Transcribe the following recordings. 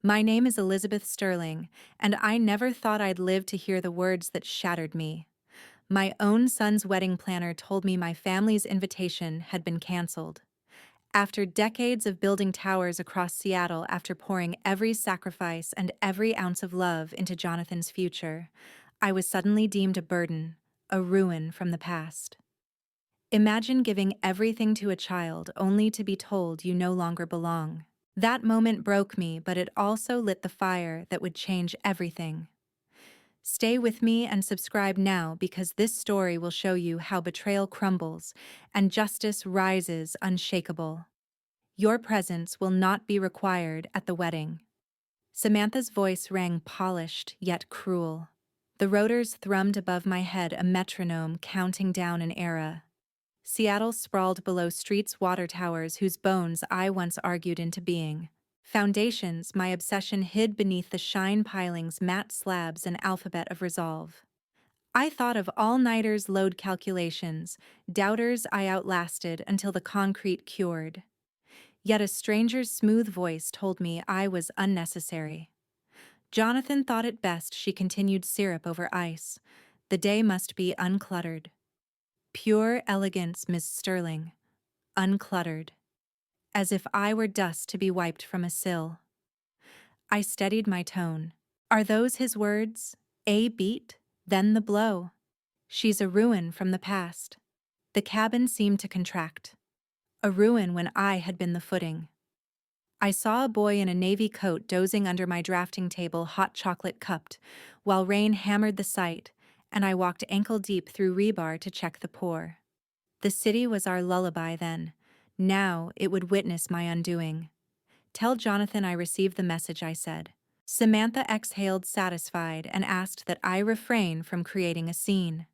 My name is Elizabeth Sterling, and I never thought I'd live to hear the words that shattered me. My own son's wedding planner told me my family's invitation had been canceled. After decades of building towers across Seattle after pouring every sacrifice and every ounce of love into Jonathan's future, I was suddenly deemed a burden, a ruin from the past. Imagine giving everything to a child only to be told you no longer belong. That moment broke me, but it also lit the fire that would change everything. Stay with me and subscribe now because this story will show you how betrayal crumbles and justice rises unshakable. Your presence will not be required at the wedding. Samantha's voice rang polished yet cruel. The rotors thrummed above my head, a metronome counting down an era. Seattle sprawled below streets' water towers whose bones I once argued into being. Foundations my obsession hid beneath the shine pilings, matte slabs, and alphabet of resolve. I thought of all-nighters, load calculations, doubters I outlasted until the concrete cured. Yet a stranger's smooth voice told me I was unnecessary. Jonathan thought it best she continued syrup over ice. The day must be uncluttered. Pure elegance, Miss Sterling. Uncluttered. As if I were dust to be wiped from a sill. I steadied my tone. Are those his words? A beat, then the blow. She's a ruin from the past. The cabin seemed to contract. A ruin when I had been the footing. I saw a boy in a navy coat dozing under my drafting table, hot chocolate cupped, while rain hammered the site, and I walked ankle-deep through rebar to check the pour. The city was our lullaby then. Now it would witness my undoing. Tell Jonathan I received the message, I said. Samantha exhaled satisfied and asked that I refrain from creating a scene.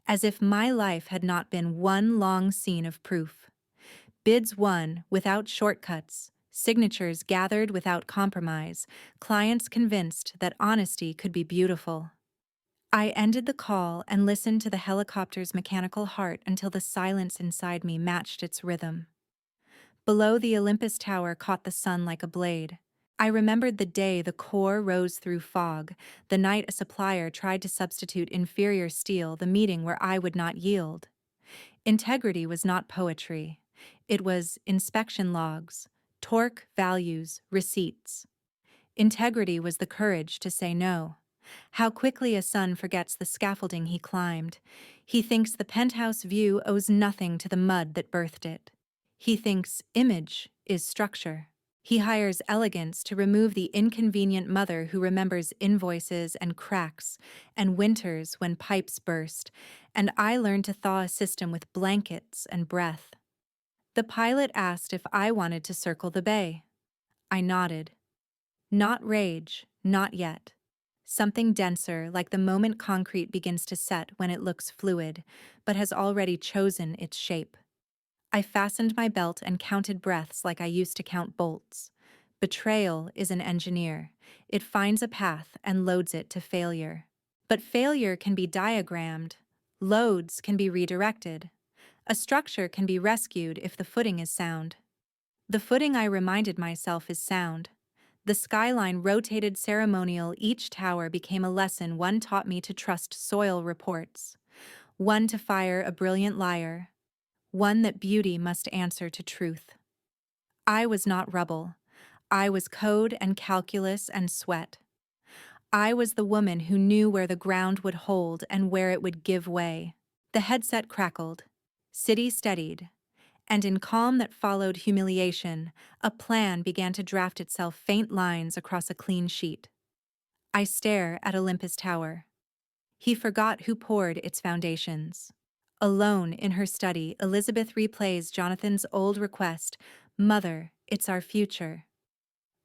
As if my life had not been one long scene of proof. Bids won without shortcuts, signatures gathered without compromise, clients convinced that honesty could be beautiful. I ended the call and listened to the helicopter's mechanical heart until the silence inside me matched its rhythm. Below, the Olympus Tower caught the sun like a blade. I remembered the day the core rose through fog, the night a supplier tried to substitute inferior steel, the meeting where I would not yield. Integrity was not poetry. It was inspection logs, torque values, receipts. Integrity was the courage to say no. How quickly a son forgets the scaffolding he climbed. He thinks the penthouse view owes nothing to the mud that birthed it. He thinks image is structure. He hires elegance to remove the inconvenient mother who remembers invoices and cracks and winters when pipes burst, and I learned to thaw a system with blankets and breath. The pilot asked if I wanted to circle the bay. I nodded. Not rage, not yet. Something denser, like the moment concrete begins to set when it looks fluid, but has already chosen its shape. I fastened my belt and counted breaths like I used to count bolts. Betrayal is an engineer. It finds a path and loads it to failure. But failure can be diagrammed. Loads can be redirected. A structure can be rescued if the footing is sound. The footing, I reminded myself, is sound. The skyline rotated ceremonial, each tower became a lesson. One taught me to trust soil reports. One to fire a brilliant liar. One that beauty must answer to truth. I was not rubble. I was code and calculus and sweat. I was the woman who knew where the ground would hold and where it would give way. The headset crackled. City steadied. And in calm that followed humiliation, a plan began to draft itself, faint lines across a clean sheet. I stare at Olympus Tower. He forgot who poured its foundations. Alone in her study, Elizabeth replays Jonathan's old request, "Mother, it's our future."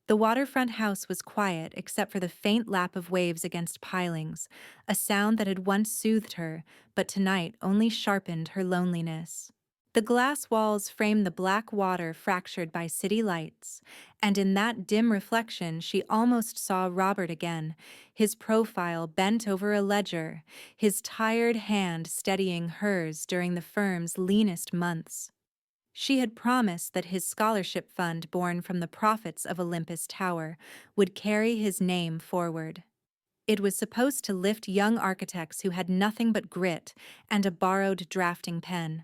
The waterfront house was quiet except for the faint lap of waves against pilings, a sound that had once soothed her, but tonight only sharpened her loneliness. The glass walls framed the black water fractured by city lights, and in that dim reflection she almost saw Robert again, his profile bent over a ledger, his tired hand steadying hers during the firm's leanest months. She had promised that his scholarship fund, born from the profits of Olympus Tower, would carry his name forward. It was supposed to lift young architects who had nothing but grit and a borrowed drafting pen.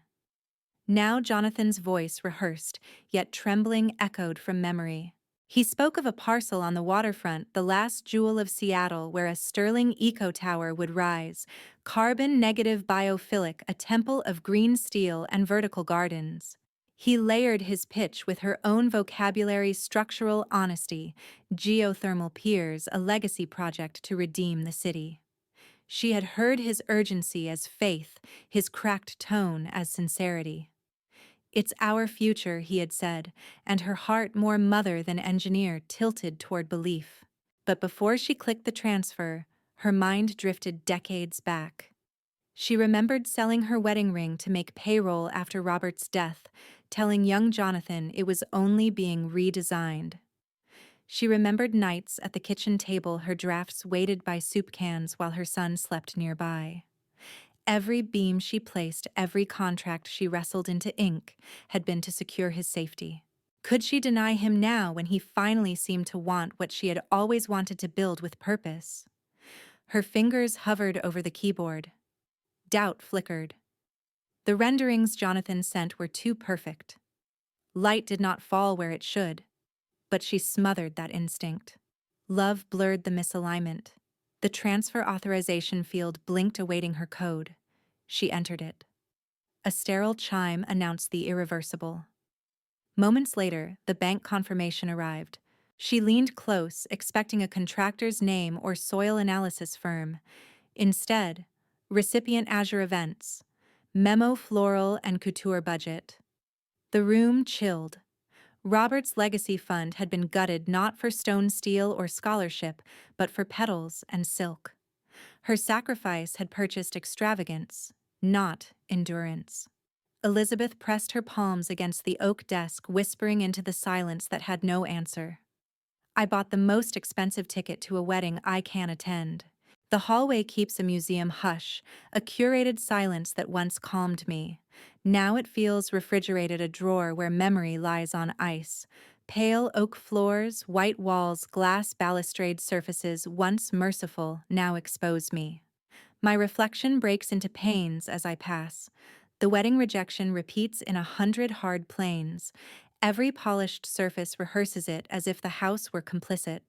Now Jonathan's voice, rehearsed, yet trembling, echoed from memory. He spoke of a parcel on the waterfront, the last jewel of Seattle, where a sterling eco-tower would rise, carbon-negative biophilic, a temple of green steel and vertical gardens. He layered his pitch with her own vocabulary: structural honesty, geothermal piers, a legacy project to redeem the city. She had heard his urgency as faith, his cracked tone as sincerity. "It's our future," he had said, and her heart, more mother than engineer, tilted toward belief. But before she clicked the transfer, her mind drifted decades back. She remembered selling her wedding ring to make payroll after Robert's death, telling young Jonathan it was only being redesigned. She remembered nights at the kitchen table, her drafts weighted by soup cans while her son slept nearby. Every beam she placed, every contract she wrestled into ink, had been to secure his safety. Could she deny him now, when he finally seemed to want what she had always wanted: to build with purpose? Her fingers hovered over the keyboard. Doubt flickered. The renderings Jonathan sent were too perfect. Light did not fall where it should, but she smothered that instinct. Love blurred the misalignment. The transfer authorization field blinked, awaiting her code. She entered it. A sterile chime announced the irreversible. Moments later, the bank confirmation arrived. She leaned close, expecting a contractor's name or soil analysis firm. Instead, recipient Azure Events, memo floral and couture budget. The room chilled. Robert's legacy fund had been gutted, not for stone, steel, or scholarship, but for petals and silk. Her sacrifice had purchased extravagance, not endurance. Elizabeth pressed her palms against the oak desk, whispering into the silence that had no answer. "I bought the most expensive ticket to a wedding I can attend. The hallway keeps a museum hush, a curated silence that once calmed me. Now it feels refrigerated, a drawer where memory lies on ice. Pale oak floors, white walls, glass balustrade surfaces, once merciful, now expose me. My reflection breaks into pains as I pass. The wedding rejection repeats in 100 hard planes. Every polished surface rehearses it as if the house were complicit.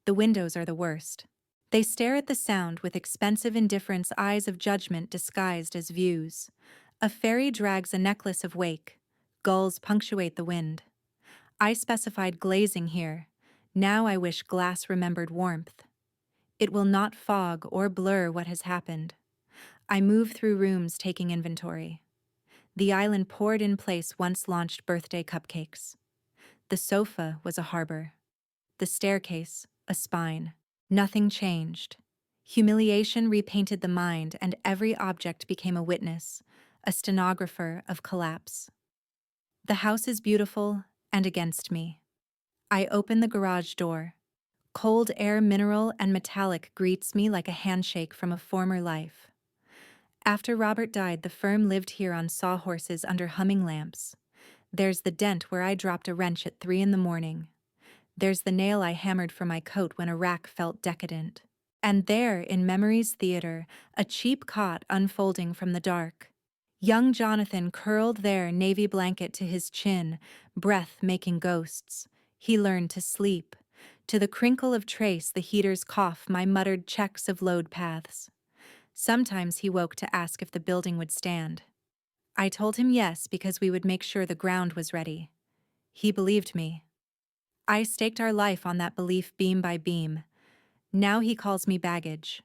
The windows are the worst. They stare at the sound with expensive indifference, eyes of judgment disguised as views. A ferry drags a necklace of wake. Gulls punctuate the wind. I specified glazing here. Now I wish glass remembered warmth. It will not fog or blur what has happened. I move through rooms, taking inventory. The island poured in place once launched birthday cupcakes. The sofa was a harbor. The staircase, a spine. Nothing changed. Humiliation repainted the mind, and every object became a witness, a stenographer of collapse. The house is beautiful and against me. I open the garage door. Cold air, mineral and metallic, greets me like a handshake from a former life. After Robert died, the firm lived here on sawhorses under humming lamps. There's the dent where I dropped a wrench at 3 a.m. There's the nail I hammered for my coat when a rack felt decadent. And there, in memory's theater, a cheap cot unfolding from the dark. Young Jonathan curled there, navy blanket to his chin, breath making ghosts. He learned to sleep. To the crinkle of trace, the heater's cough, my muttered checks of load paths. Sometimes he woke to ask if the building would stand. I told him yes, because we would make sure the ground was ready. He believed me. I staked our life on that belief, beam by beam. Now he calls me baggage.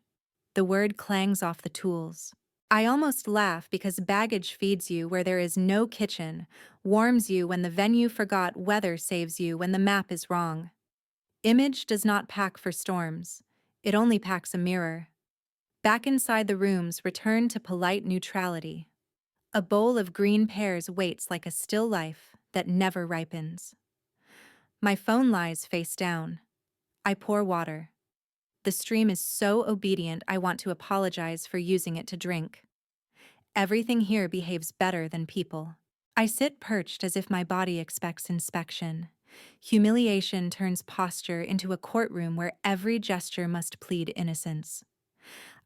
The word clangs off the tools. I almost laugh, because baggage feeds you where there is no kitchen, warms you when the venue forgot, weather saves you when the map is wrong. Image does not pack for storms. It only packs a mirror. Back inside the rooms, return to polite neutrality. A bowl of green pears waits like a still life that never ripens. My phone lies face down. I pour water. The stream is so obedient I want to apologize for using it to drink. Everything here behaves better than people. I sit perched as if my body expects inspection. Humiliation turns posture into a courtroom where every gesture must plead innocence.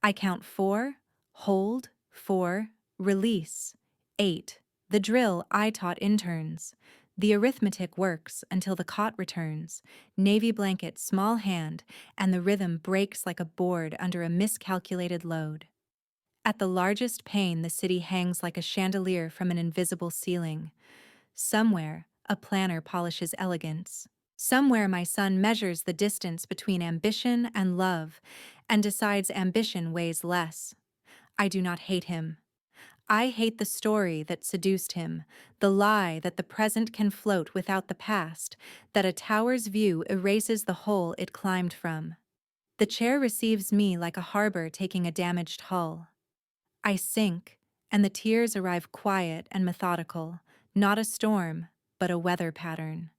I count 4, hold, 4, release, 8. The drill I taught interns. The arithmetic works until the cot returns, navy blanket small hand, and the rhythm breaks like a board under a miscalculated load. At the largest pane, the city hangs like a chandelier from an invisible ceiling. Somewhere, a planner polishes elegance. Somewhere, my son measures the distance between ambition and love and decides ambition weighs less. I do not hate him. I hate the story that seduced him, the lie that the present can float without the past, that a tower's view erases the hole it climbed from. The chair receives me like a harbor taking a damaged hull. I sink, and the tears arrive quiet and methodical, not a storm, but a weather pattern.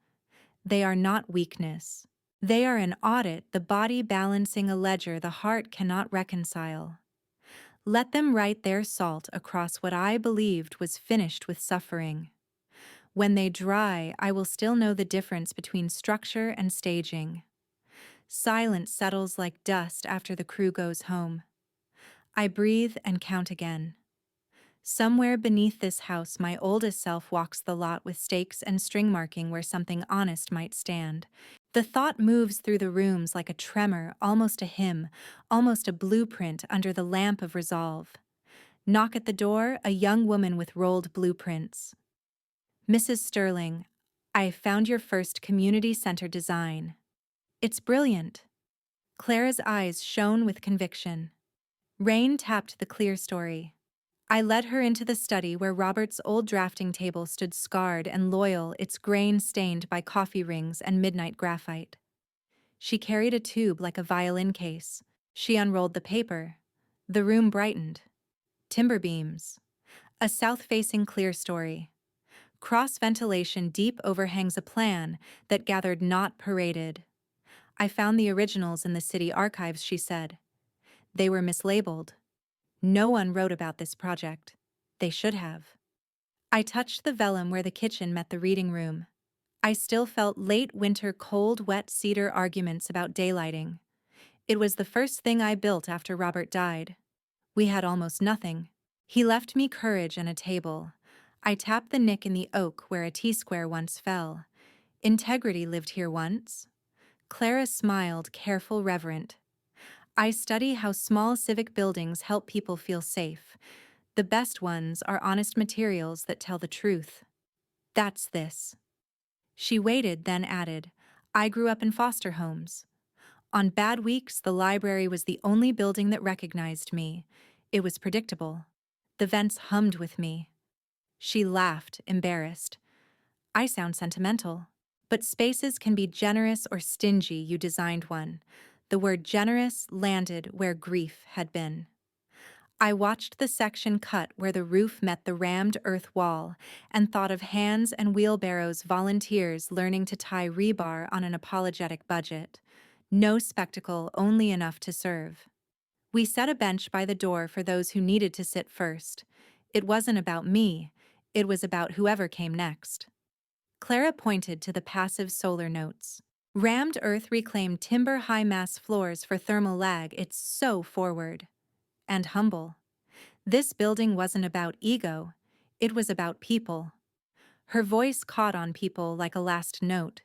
They are not weakness. They are an audit, the body balancing a ledger the heart cannot reconcile. Let them write their salt across what I believed was finished with suffering. When they dry, I will still know the difference between structure and staging. Silence settles like dust after the crew goes home. I breathe and count again. Somewhere beneath this house, my oldest self walks the lot with stakes and string marking where something honest might stand. The thought moves through the rooms like a tremor, almost a hymn, almost a blueprint under the lamp of resolve. Knock at the door, a young woman with rolled blueprints. Mrs. Sterling, I found your first community center design. It's brilliant. Clara's eyes shone with conviction. Rain tapped the clear story. I led her into the study where Robert's old drafting table stood scarred and loyal, its grain stained by coffee rings and midnight graphite. She carried a tube like a violin case. She unrolled the paper. The room brightened. Timber beams. A south-facing clear story. Cross-ventilation deep overhangs a plan that gathered not paraded. I found the originals in the city archives, she said. They were mislabeled. No one wrote about this project. They should have. I touched the vellum where the kitchen met the reading room. I still felt late winter cold wet cedar arguments about daylighting. It was the first thing I built after Robert died. We had almost nothing. He left me courage and a table. I tapped the nick in the oak where a T-square once fell. Integrity lived here once. Clara smiled, careful, reverent. I study how small civic buildings help people feel safe. The best ones are honest materials that tell the truth. That's this. She waited, then added, I grew up in foster homes. On bad weeks, the library was the only building that recognized me. It was predictable. The vents hummed with me. She laughed, embarrassed. I sound sentimental. But spaces can be generous or stingy, you designed one. The word generous landed where grief had been. I watched the section cut where the roof met the rammed earth wall and thought of hands and wheelbarrows, volunteers learning to tie rebar on an apologetic budget. No spectacle, only enough to serve. We set a bench by the door for those who needed to sit first. It wasn't about me. It was about whoever came next. Clara pointed to the passive solar notes. Rammed earth reclaimed timber high-mass floors for thermal lag. It's so forward. And humble. This building wasn't about ego. It was about people. Her voice caught on people like a last note.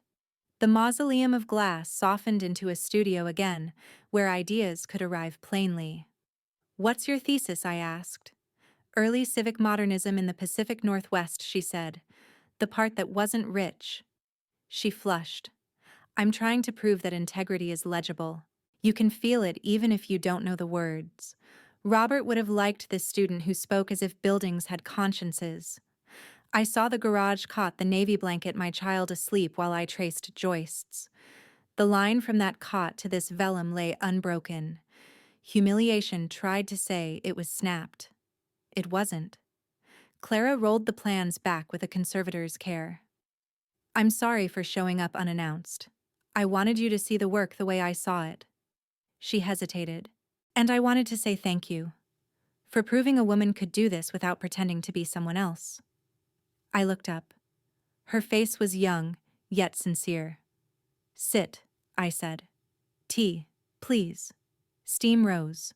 The mausoleum of glass softened into a studio again, where ideas could arrive plainly. What's your thesis? I asked. Early civic modernism in the Pacific Northwest, she said. The part that wasn't rich. She flushed. I'm trying to prove that integrity is legible. You can feel it even if you don't know the words. Robert would have liked this student who spoke as if buildings had consciences. I saw the garage cot, the navy blanket, my child asleep while I traced joists. The line from that cot to this vellum lay unbroken. Humiliation tried to say it was snapped. It wasn't. Clara rolled the plans back with a conservator's care. I'm sorry for showing up unannounced. I wanted you to see the work the way I saw it. She hesitated. And I wanted to say thank you. For proving a woman could do this without pretending to be someone else. I looked up. Her face was young, yet sincere. Sit, I said. Tea, please. Steam rose.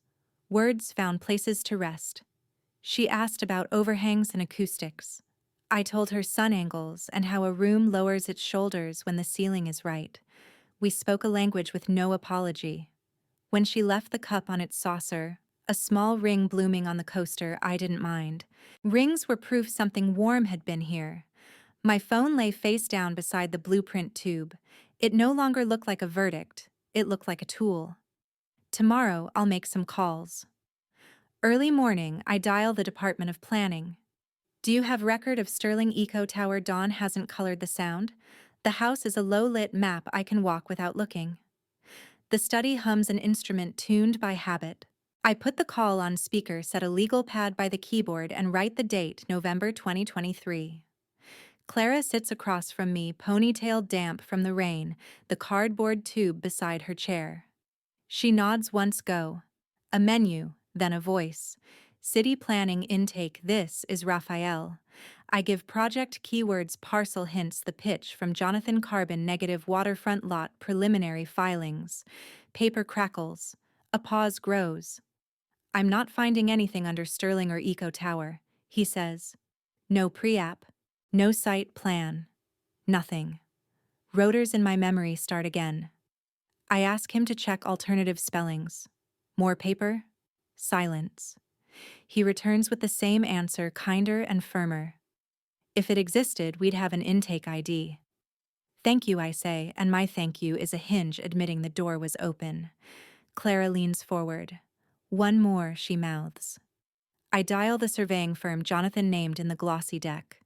Words found places to rest. She asked about overhangs and acoustics. I told her sun angles and how a room lowers its shoulders when the ceiling is right. We spoke a language with no apology. When she left the cup on its saucer, a small ring blooming on the coaster, I didn't mind. Rings were proof something warm had been here. My phone lay face down beside the blueprint tube. It no longer looked like a verdict, it looked like a tool. Tomorrow, I'll make some calls. Early morning, I dial the Department of Planning. Do you have record of Sterling Eco Tower? Dawn hasn't colored the sound. The house is a low-lit map I can walk without looking. The study hums an instrument tuned by habit. I put the call on speaker, set a legal pad by the keyboard, and write the date, November 2023. Clara sits across from me, ponytail damp from the rain, the cardboard tube beside her chair. She nods once go. A menu, then a voice. City planning intake, this is Raphael. I give project keywords, parcel hints, the pitch from Jonathan, carbon negative waterfront lot, preliminary filings. Paper crackles. A pause grows. I'm not finding anything under Sterling or Eco Tower, he says. No pre-app. No site plan. Nothing. Rotors in my memory start again. I ask him to check alternative spellings. More paper? Silence. He returns with the same answer, kinder and firmer. If it existed, we'd have an intake ID. Thank you, I say, and my thank you is a hinge admitting the door was open. Clara leans forward. One more, she mouths. I dial the surveying firm Jonathan named in the glossy deck.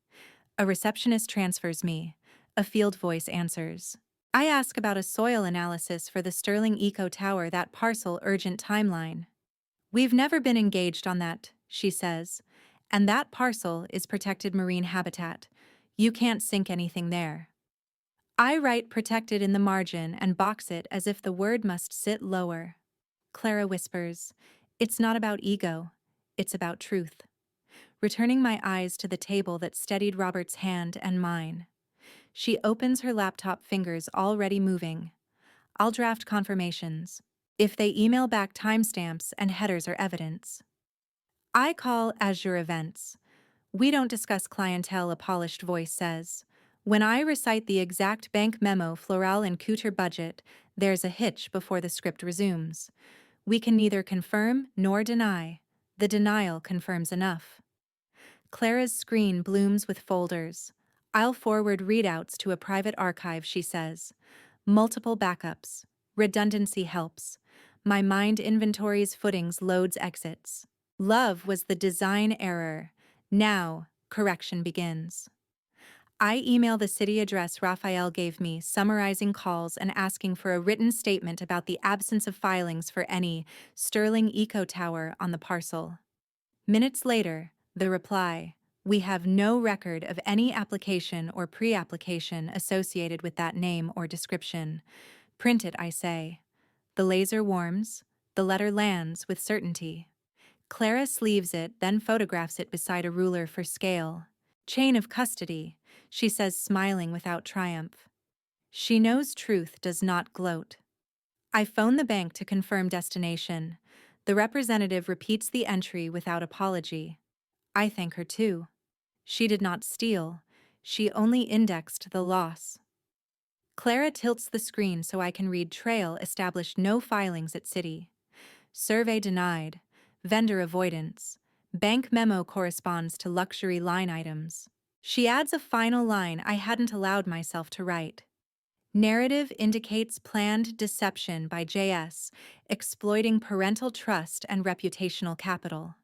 A receptionist transfers me. A field voice answers. I ask about a soil analysis for the Sterling Eco Tower, that parcel, urgent timeline. We've never been engaged on that, she says. And that parcel is protected marine habitat. You can't sink anything there. I write protected in the margin and box it as if the word must sit lower. Clara whispers, it's not about ego, it's about truth. Returning my eyes to the table that steadied Robert's hand and mine. She opens her laptop, fingers already moving. I'll draft confirmations. If they email back timestamps and headers are evidence. I call Azure events. We don't discuss clientele, a polished voice says. When I recite the exact bank memo, floral and cooter budget, there's a hitch before the script resumes. We can neither confirm nor deny. The denial confirms enough. Clara's screen blooms with folders. I'll forward readouts to a private archive, she says. Multiple backups. Redundancy helps. My mind inventories footings, loads exits. Love was the design error. Now, correction begins. I email the city address Raphael gave me, summarizing calls and asking for a written statement about the absence of filings for any Sterling Eco Tower on the parcel. Minutes later, the reply, we have no record of any application or pre-application associated with that name or description. Print it, I say. The laser warms, the letter lands with certainty. Clara sleeves it, then photographs it beside a ruler for scale. Chain of custody, she says, smiling without triumph. She knows truth does not gloat. I phone the bank to confirm destination. The representative repeats the entry without apology. I thank her too. She did not steal. She only indexed the loss. Clara tilts the screen so I can read trail established, no filings at city. Survey denied. Vendor avoidance. Bank memo corresponds to luxury line items. She adds a final line I hadn't allowed myself to write. Narrative indicates planned deception by JS, exploiting parental trust and reputational capital.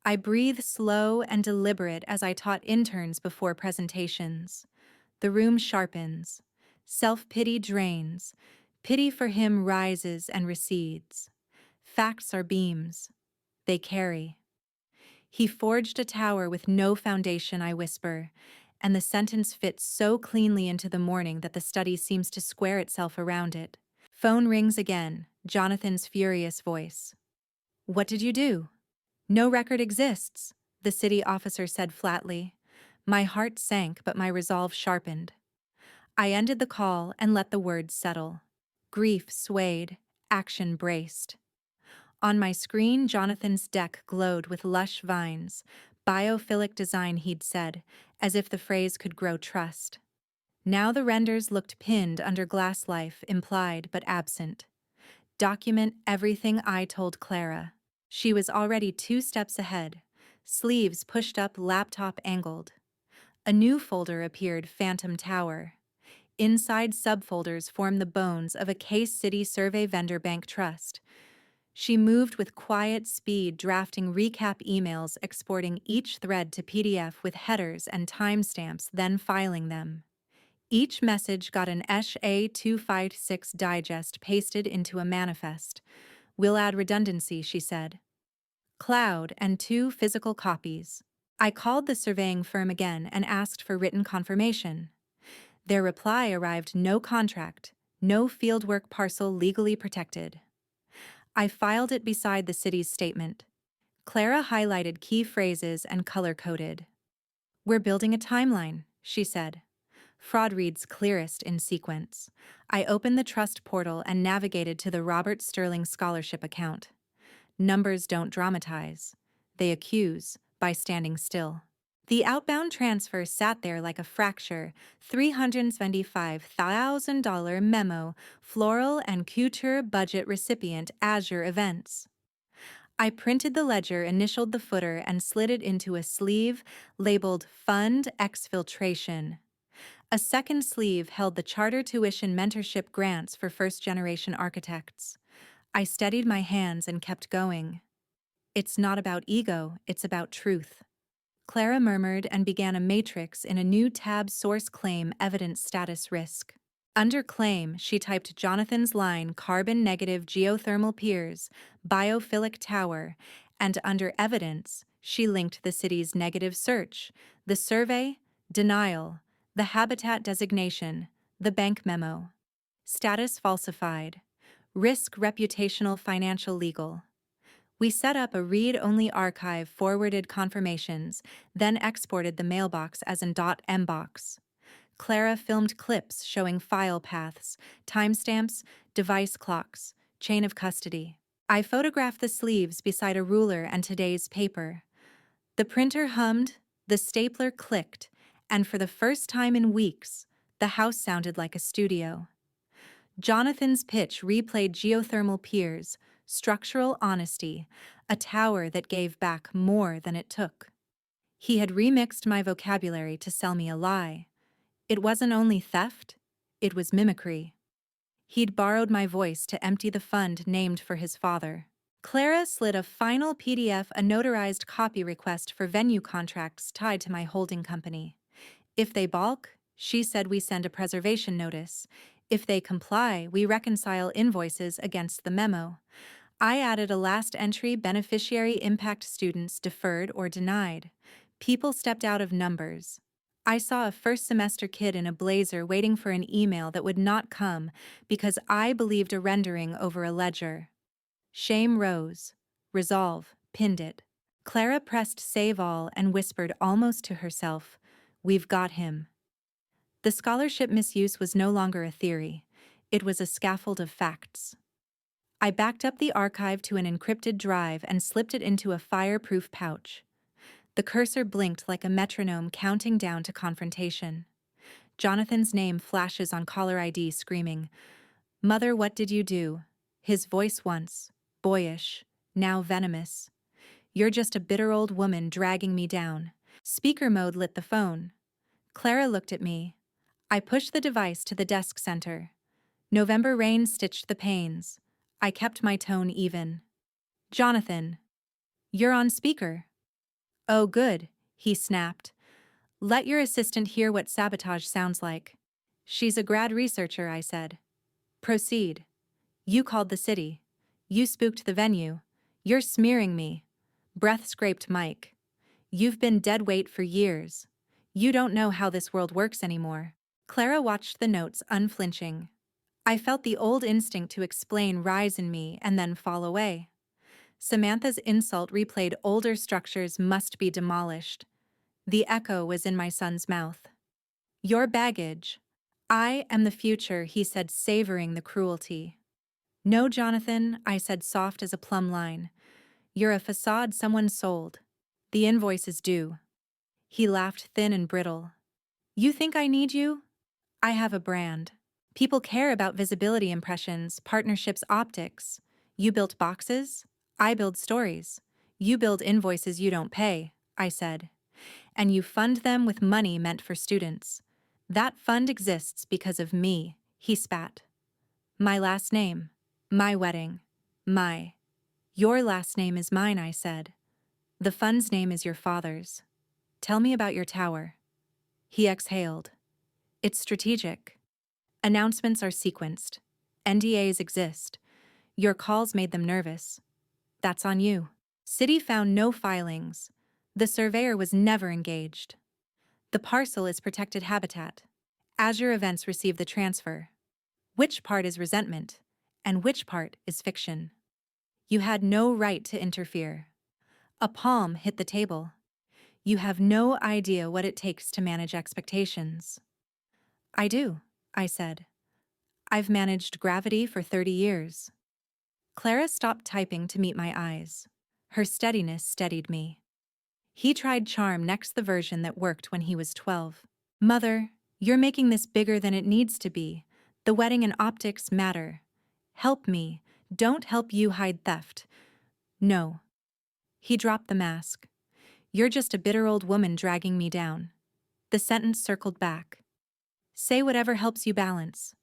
I breathe slow and deliberate as I taught interns before presentations. The room sharpens. Self-pity drains. Pity for him rises and recedes. Facts are beams. They carry. He forged a tower with no foundation, I whisper, and the sentence fits so cleanly into the morning that the study seems to square itself around it. Phone rings again, Jonathan's furious voice. What did you do? No record exists, the city officer said flatly. My heart sank, but my resolve sharpened. I ended the call and let the words settle. Grief swayed, action braced. On my screen, Jonathan's deck glowed with lush vines, biophilic design, he'd said, as if the phrase could grow trust. Now the renders looked pinned under glass life, implied but absent. Document everything I told Clara. She was already 2 steps ahead, sleeves pushed up, laptop angled. A new folder appeared, Phantom Tower. Inside subfolders form the bones of a Case City Survey vendor bank trust. She moved with quiet speed, drafting recap emails, exporting each thread to PDF with headers and timestamps, then filing them. Each message got an SHA-256 digest pasted into a manifest. We'll add redundancy, she said. Cloud and 2 physical copies. I called the surveying firm again and asked for written confirmation. Their reply arrived: no contract, no fieldwork parcel legally protected. I filed it beside the city's statement. Clara highlighted key phrases and color-coded. We're building a timeline, she said. Fraud reads clearest in sequence. I opened the trust portal and navigated to the Robert Sterling Scholarship account. Numbers don't dramatize. They accuse by standing still. The outbound transfer sat there like a fracture, $375,000 memo, floral and couture budget recipient, Azure Events. I printed the ledger, initialed the footer, and slid it into a sleeve labeled Fund Exfiltration. A second sleeve held the Charter Tuition Mentorship Grants for first-generation architects. I steadied my hands and kept going. It's not about ego, it's about truth. Clara murmured and began a matrix in a new tab: source claim, evidence status, risk. Under claim, she typed Jonathan's line, carbon negative geothermal piers, biophilic tower, and under evidence, she linked the city's negative search, the survey, denial, the habitat designation, the bank memo. Status falsified. Risk reputational, financial, legal. We set up a read-only archive, forwarded confirmations, then exported the mailbox as an .mbox. Clara filmed clips showing file paths, timestamps, device clocks, chain of custody. I photographed the sleeves beside a ruler and today's paper. The printer hummed, the stapler clicked, and for the first time in weeks, the house sounded like a studio. Jonathan's pitch replayed geothermal piers, structural honesty, a tower that gave back more than it took. He had remixed my vocabulary to sell me a lie. It wasn't only theft, it was mimicry. He'd borrowed my voice to empty the fund named for his father. Clara slid a final PDF, a notarized copy request for venue contracts tied to my holding company. If they balk, she said, we send a preservation notice. If they comply, we reconcile invoices against the memo. I added a last entry: beneficiary impact students deferred or denied. People stepped out of numbers. I saw a first-semester kid in a blazer waiting for an email that would not come because I believed a rendering over a ledger. Shame rose. Resolve pinned it. Clara pressed save all and whispered almost to herself, "We've got him." The scholarship misuse was no longer a theory. It was a scaffold of facts. I backed up the archive to an encrypted drive and slipped it into a fireproof pouch. The cursor blinked like a metronome, counting down to confrontation. Jonathan's name flashes on caller ID, screaming, "Mother, what did you do?" His voice, once boyish, now venomous. "You're just a bitter old woman dragging me down." Speaker mode lit the phone. Clara looked at me. I pushed the device to the desk center. November rain stitched the panes. I kept my tone even. "Jonathan, you're on speaker." "Oh, good," he snapped. "Let your assistant hear what sabotage sounds like." "She's a grad researcher," I said. "Proceed." "You called the city. You spooked the venue. You're smearing me." Breath scraped mic. "You've been dead weight for years. You don't know how this world works anymore." Clara watched the notes, unflinching. I felt the old instinct to explain rise in me and then fall away. Samantha's insult replayed: older structures must be demolished. The echo was in my son's mouth. Your baggage. I am the future, he said, savoring the cruelty. No, Jonathan, I said, soft as a plumb line. You're a facade someone sold. The invoice is due. He laughed thin and brittle. You think I need you? I have a brand. People care about visibility impressions, partnerships, optics. You built boxes? I build stories. You build invoices you don't pay, I said. And you fund them with money meant for students. That fund exists because of me, he spat. My last name. My wedding. My. Your last name is mine, I said. The fund's name is your father's. Tell me about your tower. He exhaled. It's strategic. Announcements are sequenced. NDAs exist. Your calls made them nervous. That's on you. City found no filings. The surveyor was never engaged. The parcel is protected habitat. Azure events receive the transfer. Which part is resentment, and which part is fiction? You had no right to interfere. A palm hit the table. You have no idea what it takes to manage expectations. I do, I said. I've managed gravity for 30 years. Clara stopped typing to meet my eyes. Her steadiness steadied me. He tried charm, next the version that worked when he was 12. Mother, you're making this bigger than it needs to be. The wedding and optics matter. Help me. Don't help you hide theft. No. He dropped the mask. You're just a bitter old woman dragging me down. The sentence circled back. Say whatever helps you balance.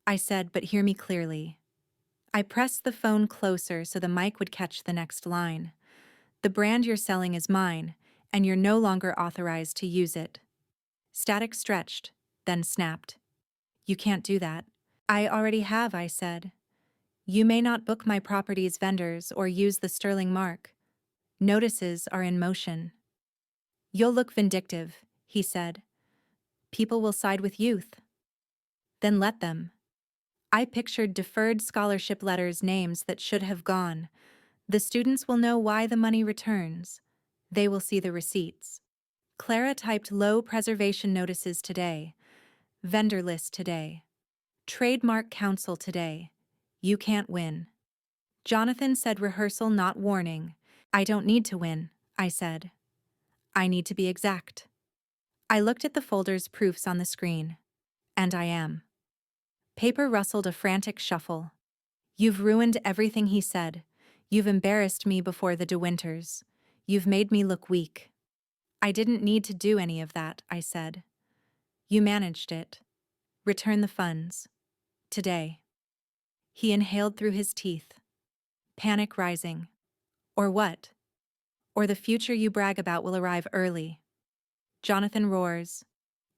I said, but hear me clearly. I pressed the phone closer so the mic would catch the next line. The brand you're selling is mine, and you're no longer authorized to use it. Static stretched, then snapped. You can't do that. I already have, I said. You may not book my property's vendors or use the sterling mark. Notices are in motion. You'll look vindictive, he said. People will side with youth. Then let them. I pictured deferred scholarship letters, names that should have gone. The students will know why the money returns. They will see the receipts. Clara typed low preservation notices today. Vendor list today. Trademark council today. You can't win. Jonathan said rehearsal, not warning. I don't need to win, I said. I need to be exact. I looked at the folder's proofs on the screen. And I am. Paper rustled a frantic shuffle. You've ruined everything, he said. You've embarrassed me before the De Winters. You've made me look weak. I didn't need to do any of that, I said. You managed it. Return the funds. Today. He inhaled through his teeth. Panic rising. Or what? Or the future you brag about will arrive early. Jonathan roars.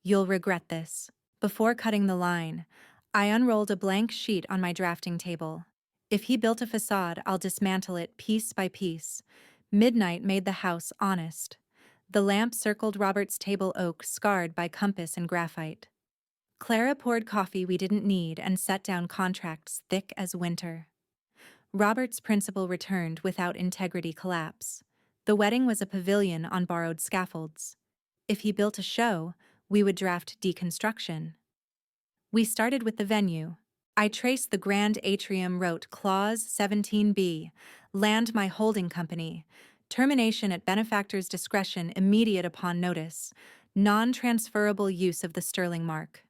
You'll regret this. Before cutting the line, I unrolled a blank sheet on my drafting table. If he built a facade, I'll dismantle it piece by piece. Midnight made the house honest. The lamp circled Robert's table oak, scarred by compass and graphite. Clara poured coffee we didn't need and set down contracts thick as winter. Robert's principal returned without integrity collapse. The wedding was a pavilion on borrowed scaffolds. If he built a show, we would draft deconstruction. We started with the venue. I traced the grand atrium, wrote Clause 17B, land my holding company, termination at benefactor's discretion immediate upon notice, non-transferable use of the sterling mark.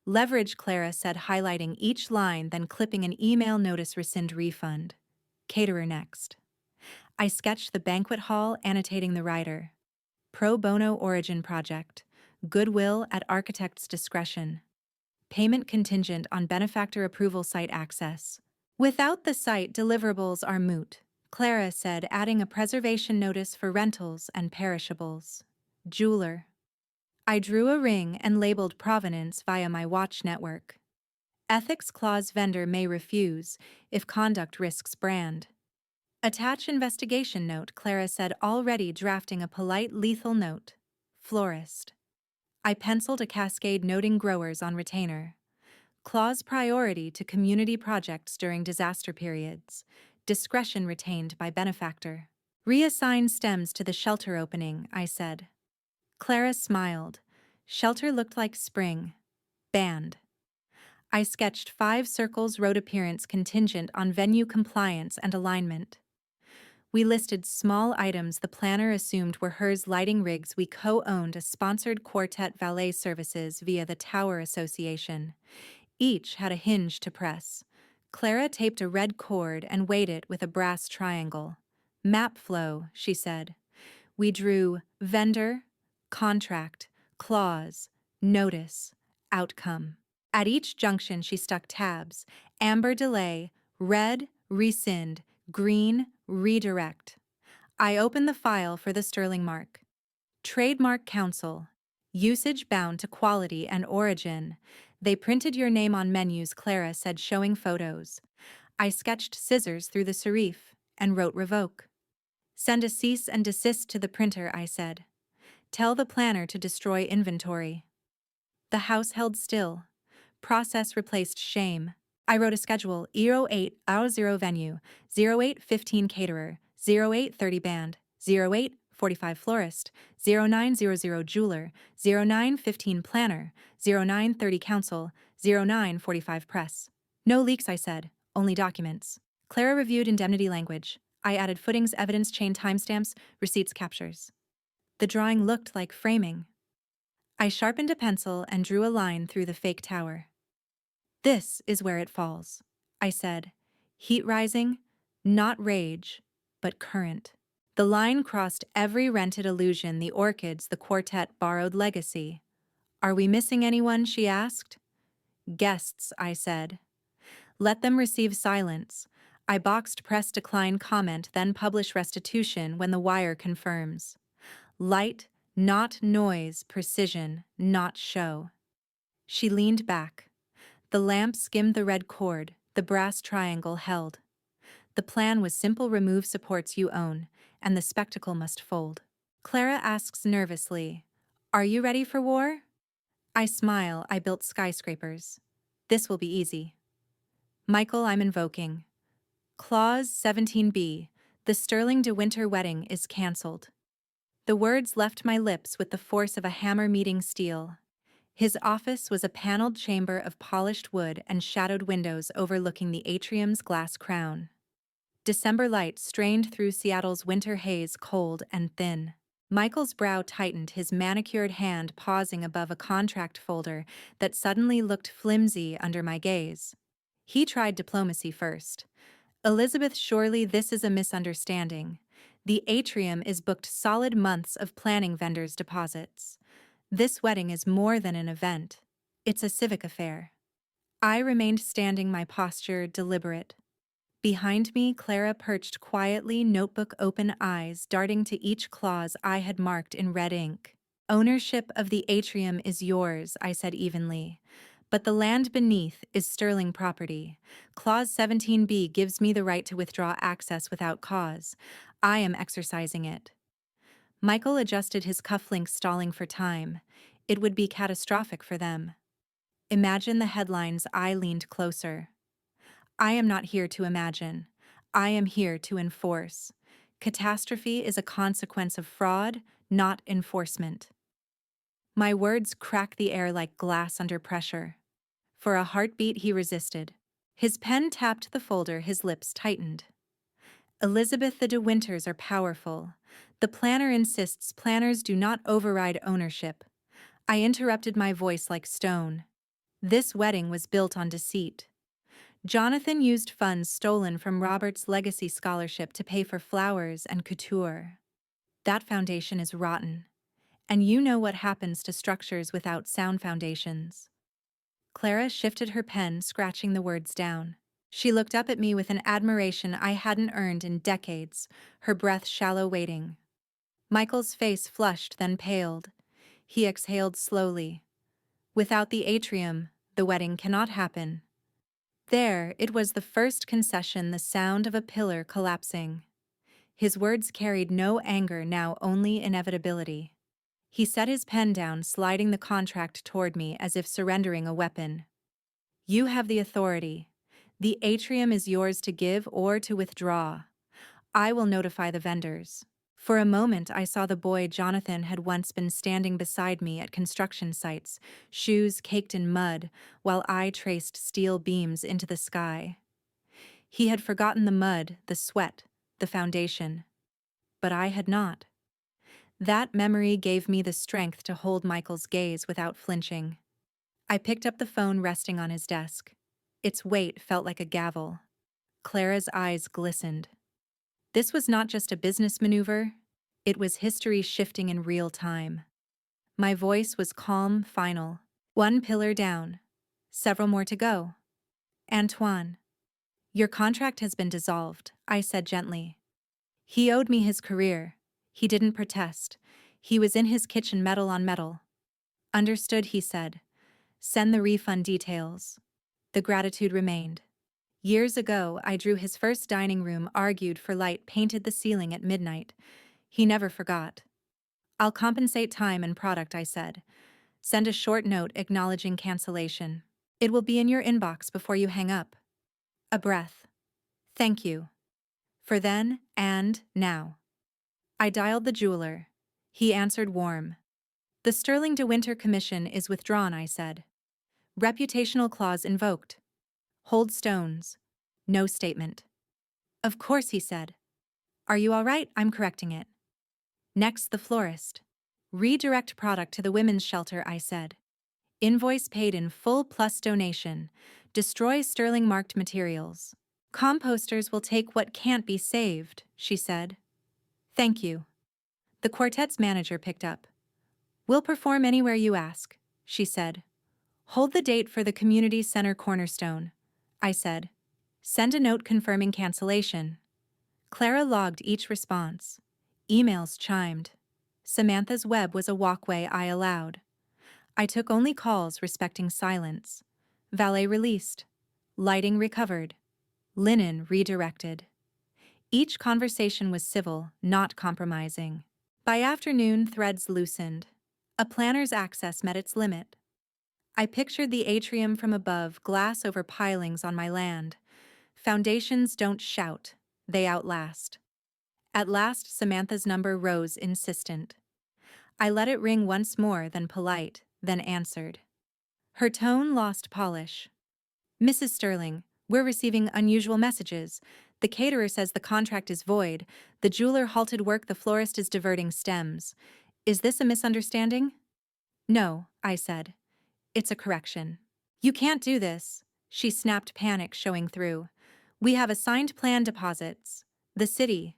Leverage, Clara said, highlighting each line, then clipping an email notice, rescind refund. Caterer next. I sketched the banquet hall, annotating the writer. Pro bono origin project. Goodwill at architect's discretion. Payment contingent on benefactor approval, site access. Without the site, deliverables are moot, Clara said, adding a preservation notice for rentals and perishables. Jeweler. I drew a ring and labeled provenance via my watch network. Ethics clause, vendor may refuse if conduct risks brand. Attach investigation note, Clara said, already drafting a polite lethal note. Florist. I penciled a cascade noting growers on retainer. Clause priority to community projects during disaster periods. Discretion retained by benefactor. Reassign stems to the shelter opening, I said. Clara smiled. Shelter looked like spring. Banned. I sketched 5 circles road appearance contingent on venue compliance and alignment. We listed small items the planner assumed were hers: lighting rigs we co-owned, a sponsored quartet valet services via the Tower Association. Each had a hinge to press. Clara taped a red cord and weighed it with a brass triangle. Map flow, she said. We drew vendor, contract, clause, notice, outcome. At each junction she stuck tabs: amber delay, red rescind, green redirect. I opened the file for the sterling mark. Trademark Council. Usage bound to quality and origin. They printed your name on menus, Clara said, showing photos. I sketched scissors through the serif and wrote revoke. Send a cease and desist to the printer, I said. Tell the planner to destroy inventory. The house held still. Process replaced shame. I wrote a schedule: 08 hour 0 venue, 08:15 caterer, 08:30 band, 08:45 florist, 09:00 jeweler, 09:15 planner, 09:30 council, 09:45 press. No leaks, I said, only documents. Clara reviewed indemnity language. I added footings, evidence chain, timestamps, receipts, captures. The drawing looked like framing. I sharpened a pencil and drew a line through the fake tower. This is where it falls, I said. Heat rising, not rage, but current. The line crossed every rented illusion, the orchids the quartet borrowed, legacy. Are we missing anyone, she asked. Guests, I said. Let them receive silence. I boxed press decline comment, then publish restitution when the wire confirms. Light, not noise, precision, not show. She leaned back. The lamp skimmed the red cord, the brass triangle held. The plan was simple: remove supports you own, and the spectacle must fold. Clara asks nervously, are you ready for war? I smile. I built skyscrapers. This will be easy. Michael, I'm invoking. Clause 17b, the Sterling de Winter wedding is cancelled. The words left my lips with the force of a hammer meeting steel. His office was a paneled chamber of polished wood and shadowed windows overlooking the atrium's glass crown. December light strained through Seattle's winter haze, cold and thin. Michael's brow tightened, his manicured hand pausing above a contract folder that suddenly looked flimsy under my gaze. He tried diplomacy first. Elizabeth, surely this is a misunderstanding. The atrium is booked solid months of planning, vendors' deposits. This wedding is more than an event. It's a civic affair. I remained standing, my posture deliberate. Behind me, Clara perched quietly, notebook open, eyes darting to each clause I had marked in red ink. Ownership of the atrium is yours, I said evenly. But the land beneath is sterling property. Clause 17b gives me the right to withdraw access without cause. I am exercising it. Michael adjusted his cufflinks, stalling for time. It would be catastrophic for them. Imagine the headlines. I leaned closer. I am not here to imagine. I am here to enforce. Catastrophe is a consequence of fraud, not enforcement. My words cracked the air like glass under pressure. For a heartbeat he resisted. His pen tapped the folder, his lips tightened. Elizabeth, the De Winters are powerful. The planner insists planners do not override ownership. I interrupted, my voice like stone. This wedding was built on deceit. Jonathan used funds stolen from Robert's legacy scholarship to pay for flowers and couture. That foundation is rotten. And you know what happens to structures without sound foundations. Clara shifted her pen, scratching the words down. She looked up at me with an admiration I hadn't earned in decades, her breath shallow, waiting. Michael's face flushed, then paled. He exhaled slowly. Without the atrium, the wedding cannot happen. There, it was the first concession, the sound of a pillar collapsing. His words carried no anger now, only inevitability. He set his pen down, sliding the contract toward me as if surrendering a weapon. You have the authority. The atrium is yours to give or to withdraw. I will notify the vendors. For a moment, I saw the boy Jonathan had once been standing beside me at construction sites, shoes caked in mud, while I traced steel beams into the sky. He had forgotten the mud, the sweat, the foundation. But I had not. That memory gave me the strength to hold Michael's gaze without flinching. I picked up the phone resting on his desk. Its weight felt like a gavel. Clara's eyes glistened. This was not just a business maneuver, it was history shifting in real time. My voice was calm, final. One pillar down. Several more to go. Antoine, your contract has been dissolved, I said gently. He owed me his career. He didn't protest. He was in his kitchen metal on metal. Understood, he said. Send the refund details. The gratitude remained. Years ago, I drew his first dining room, argued for light, painted the ceiling at midnight. He never forgot. I'll compensate time and product, I said. Send a short note acknowledging cancellation. It will be in your inbox before you hang up. A breath. Thank you. For then and now. I dialed the jeweler. He answered warm. The Sterling de Winter commission is withdrawn, I said. Reputational clause invoked. Hold stones. No statement. Of course, he said. Are you all right? I'm correcting it. Next, the florist. Redirect product to the women's shelter, I said. Invoice paid in full plus donation. Destroy Sterling marked materials. Composters will take what can't be saved, she said. Thank you. The quartet's manager picked up. We'll perform anywhere you ask, she said. Hold the date for the community center cornerstone, I said. Send a note confirming cancellation. Clara logged each response. Emails chimed. Samantha's web was a walkway I allowed. I took only calls respecting silence. Valet released. Lighting recovered. Linen redirected. Each conversation was civil, not compromising. By afternoon, threads loosened. A planner's access met its limit. I pictured the atrium from above, glass over pilings on my land. Foundations don't shout, they outlast. At last, Samantha's number rose insistent. I let it ring once more, then polite, then answered. Her tone lost polish. Mrs. Sterling, we're receiving unusual messages. The caterer says the contract is void. The jeweler halted work. The florist is diverting stems. Is this a misunderstanding? No, I said. It's a correction. You can't do this, she snapped, panic showing through. We have assigned plan deposits. The city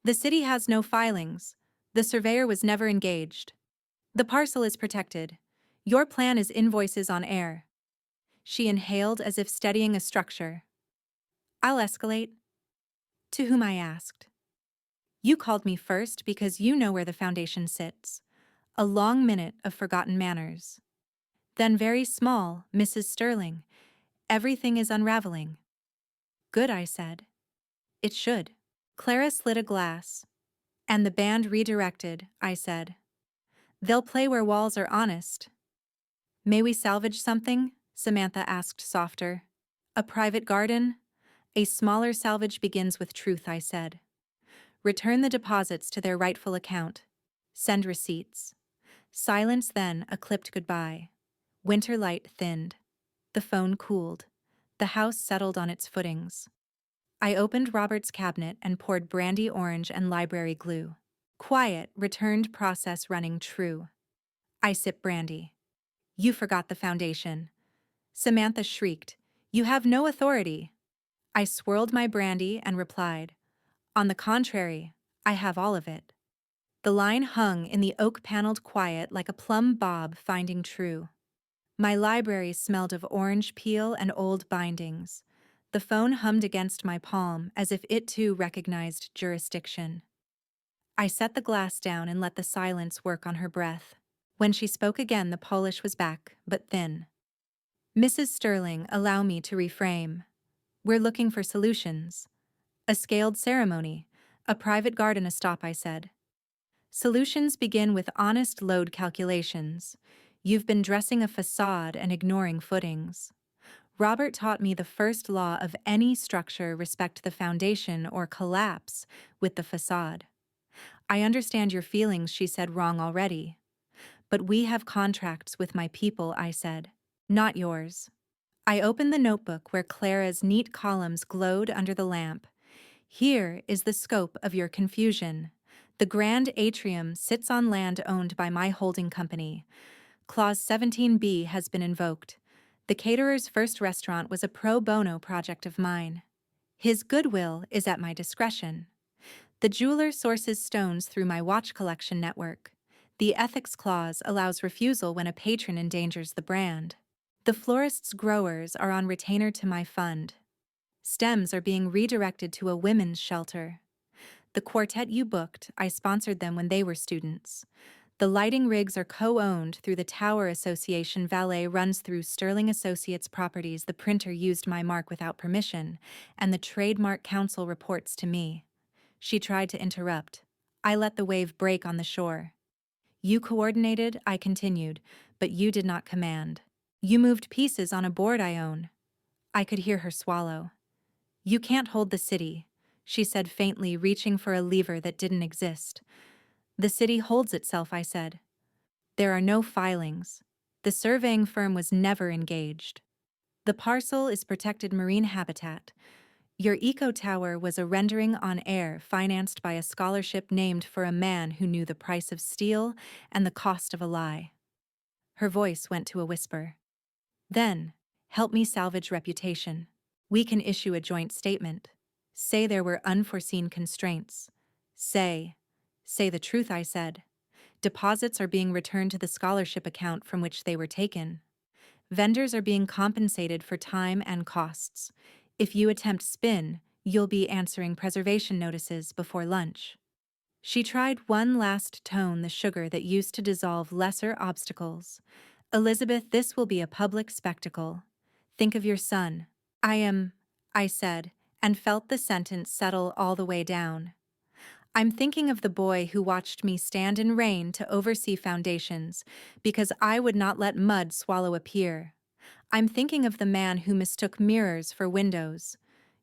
has no filings. The surveyor was never engaged. The parcel is protected. Your plan is invoices on air. She inhaled as if steadying a structure. I'll escalate. To whom, I asked. You called me first because you know where the foundation sits. A long minute of forgotten manners. Then very small, Mrs. Sterling. Everything is unraveling. Good, I said. It should. Clara slid a glass. And the band redirected, I said. They'll play where walls are honest. May we salvage something? Samantha asked softer. A private garden? A smaller salvage begins with truth, I said. Return the deposits to their rightful account. Send receipts. Silence, then a clipped goodbye. Winter light thinned. The phone cooled. The house settled on its footings. I opened Robert's cabinet and poured brandy orange and library glue. Quiet, returned, process running true. I sipped brandy. You forgot the foundation. Samantha shrieked. You have no authority. I swirled my brandy and replied. On the contrary, I have all of it. The line hung in the oak-paneled quiet like a plumb bob finding true. My library smelled of orange peel and old bindings. The phone hummed against my palm as if it too recognized jurisdiction. I set the glass down and let the silence work on her breath. When she spoke again, the polish was back, but thin. Mrs. Sterling, allow me to reframe. We're looking for solutions. A scaled ceremony, a private garden, a stop, I said. Solutions begin with honest load calculations. You've been dressing a facade and ignoring footings. Robert taught me the first law of any structure: respect the foundation or collapse with the facade. I understand your feelings, she said. Wrong already. But we have contracts with my people, I said. Not yours. I opened the notebook where Clara's neat columns glowed under the lamp. Here is the scope of your confusion. The grand atrium sits on land owned by my holding company. Clause 17B has been invoked. The caterer's first restaurant was a pro bono project of mine. His goodwill is at my discretion. The jeweler sources stones through my watch collection network. The ethics clause allows refusal when a patron endangers the brand. The florist's growers are on retainer to my fund. Stems are being redirected to a women's shelter. The quartet you booked, I sponsored them when they were students. The lighting rigs are co-owned through the Tower Association. Valet runs through Sterling Associates Properties. The printer used my mark without permission, and the Trademark Council reports to me. She tried to interrupt. I let the wave break on the shore. You coordinated, I continued, but you did not command. You moved pieces on a board I own. I could hear her swallow. You can't hold the city, she said faintly, reaching for a lever that didn't exist. The city holds itself, I said. There are no filings. The surveying firm was never engaged. The parcel is protected marine habitat. Your eco-tower was a rendering on air financed by a scholarship named for a man who knew the price of steel and the cost of a lie. Her voice went to a whisper. Then, help me salvage reputation. We can issue a joint statement. Say there were unforeseen constraints. Say the truth, I said. Deposits are being returned to the scholarship account from which they were taken. Vendors are being compensated for time and costs. If you attempt spin, you'll be answering preservation notices before lunch. She tried one last tone, the sugar that used to dissolve lesser obstacles. Elizabeth, this will be a public spectacle. Think of your son. I said, and felt the sentence settle all the way down. I'm thinking of the boy who watched me stand in rain to oversee foundations because I would not let mud swallow a pier. I'm thinking of the man who mistook mirrors for windows.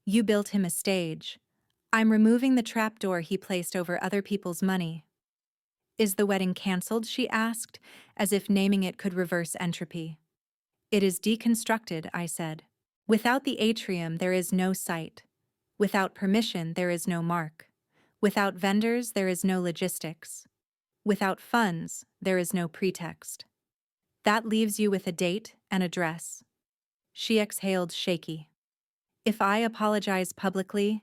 You built him a stage. I'm removing the trapdoor he placed over other people's money. Is the wedding cancelled? She asked, as if naming it could reverse entropy. It is deconstructed, I said. Without the atrium, there is no site. Without permission, there is no mark. Without vendors, there is no logistics. Without funds, there is no pretext. That leaves you with a date and address. She exhaled, shaky. If I apologize publicly,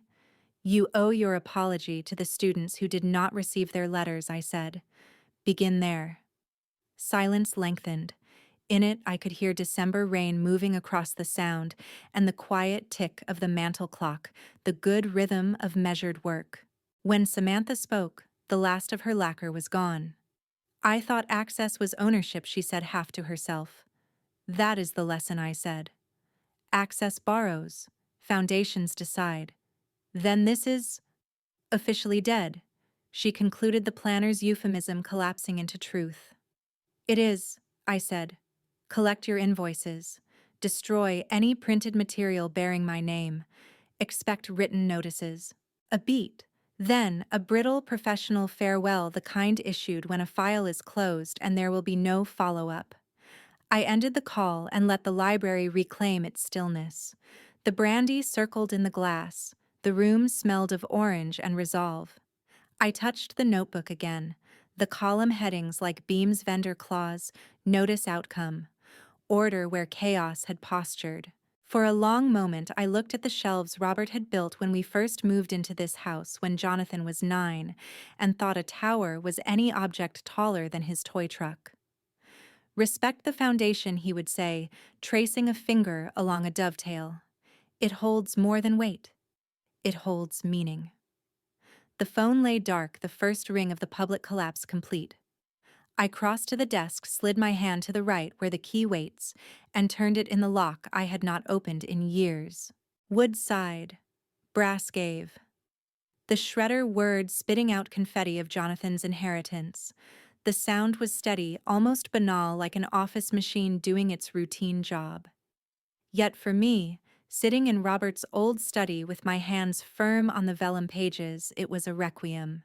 you owe your apology to the students who did not receive their letters, I said. Begin there. Silence lengthened. In it, I could hear December rain moving across the sound and the quiet tick of the mantel clock, the good rhythm of measured work. When Samantha spoke, the last of her lacquer was gone. I thought access was ownership, she said half to herself. That is the lesson, I said. Access borrows. Foundations decide. Then this is officially dead, she concluded, the planner's euphemism collapsing into truth. It is, I said. Collect your invoices. Destroy any printed material bearing my name. Expect written notices. A beat. Then, a brittle professional farewell, the kind issued when a file is closed and there will be no follow-up. I ended the call and let the library reclaim its stillness. The brandy circled in the glass. The room smelled of orange and resolve. I touched the notebook again. The column headings like Beam's vendor clause, notice outcome, order where chaos had postured. For a long moment I looked at the shelves Robert had built when we first moved into this house when Jonathan was 9, and thought a tower was any object taller than his toy truck. Respect the foundation, he would say, tracing a finger along a dovetail. It holds more than weight. It holds meaning. The phone lay dark, the first ring of the public collapse complete. I crossed to the desk, slid my hand to the right where the key waits, and turned it in the lock I had not opened in years. Wood sighed. Brass gave. The shredder whirred, spitting out confetti of Jonathan's inheritance. The sound was steady, almost banal, like an office machine doing its routine job. Yet for me, sitting in Robert's old study with my hands firm on the vellum pages, it was a requiem.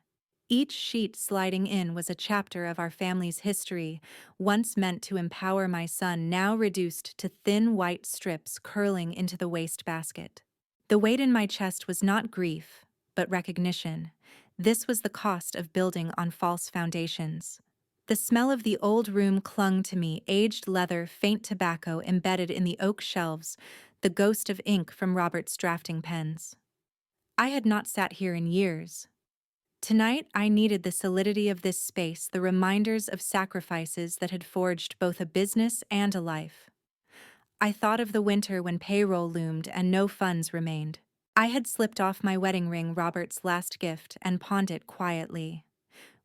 Each sheet sliding in was a chapter of our family's history, once meant to empower my son, now reduced to thin white strips curling into the wastebasket. The weight in my chest was not grief, but recognition. This was the cost of building on false foundations. The smell of the old room clung to me, aged leather, faint tobacco embedded in the oak shelves, the ghost of ink from Robert's drafting pens. I had not sat here in years. Tonight, I needed the solidity of this space, the reminders of sacrifices that had forged both a business and a life. I thought of the winter when payroll loomed and no funds remained. I had slipped off my wedding ring, Robert's last gift, and pawned it quietly.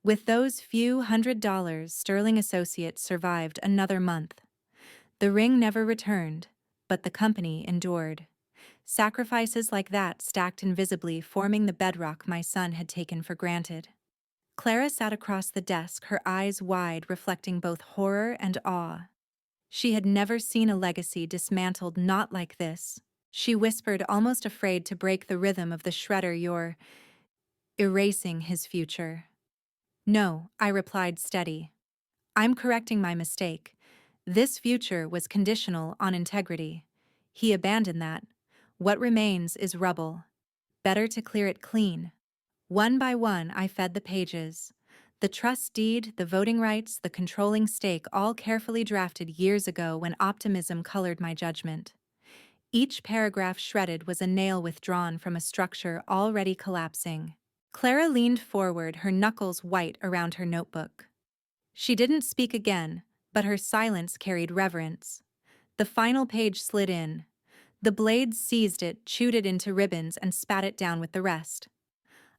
With those few $100, Sterling Associates survived another month. The ring never returned, but the company endured. Sacrifices like that stacked invisibly, forming the bedrock my son had taken for granted. Clara sat across the desk, her eyes wide, reflecting both horror and awe. She had never seen a legacy dismantled not like this. She whispered, almost afraid to break the rhythm of the shredder, "You're erasing his future." "No," I replied, steady. "I'm correcting my mistake. This future was conditional on integrity. He abandoned that. What remains is rubble. Better to clear it clean." One by one, I fed the pages. The trust deed, the voting rights, the controlling stake, all carefully drafted years ago when optimism colored my judgment. Each paragraph shredded was a nail withdrawn from a structure already collapsing. Clara leaned forward, her knuckles white around her notebook. She didn't speak again, but her silence carried reverence. The final page slid in. The blades seized it, chewed it into ribbons, and spat it down with the rest.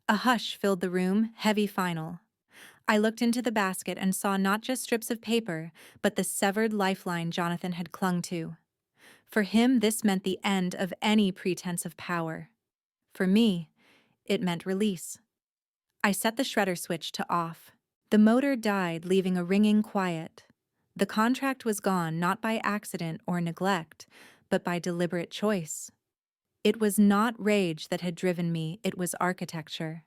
A hush filled the room, heavy, final. I looked into the basket and saw not just strips of paper, but the severed lifeline Jonathan had clung to. For him, this meant the end of any pretense of power. For me, it meant release. I set the shredder switch to off. The motor died, leaving a ringing quiet. The contract was gone, not by accident or neglect, but by deliberate choice. It was not rage that had driven me, it was architecture.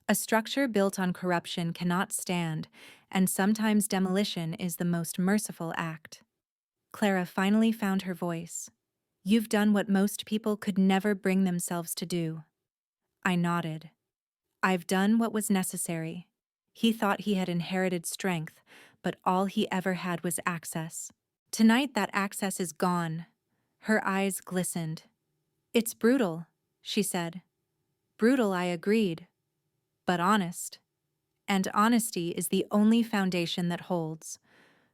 A structure built on corruption cannot stand, and sometimes demolition is the most merciful act. Clara finally found her voice. "You've done what most people could never bring themselves to do." I nodded. "I've done what was necessary." He thought he had inherited strength, but all he ever had was access. Tonight that access is gone. Her eyes glistened. "It's brutal," she said. "Brutal," I agreed. "But honest. And honesty is the only foundation that holds."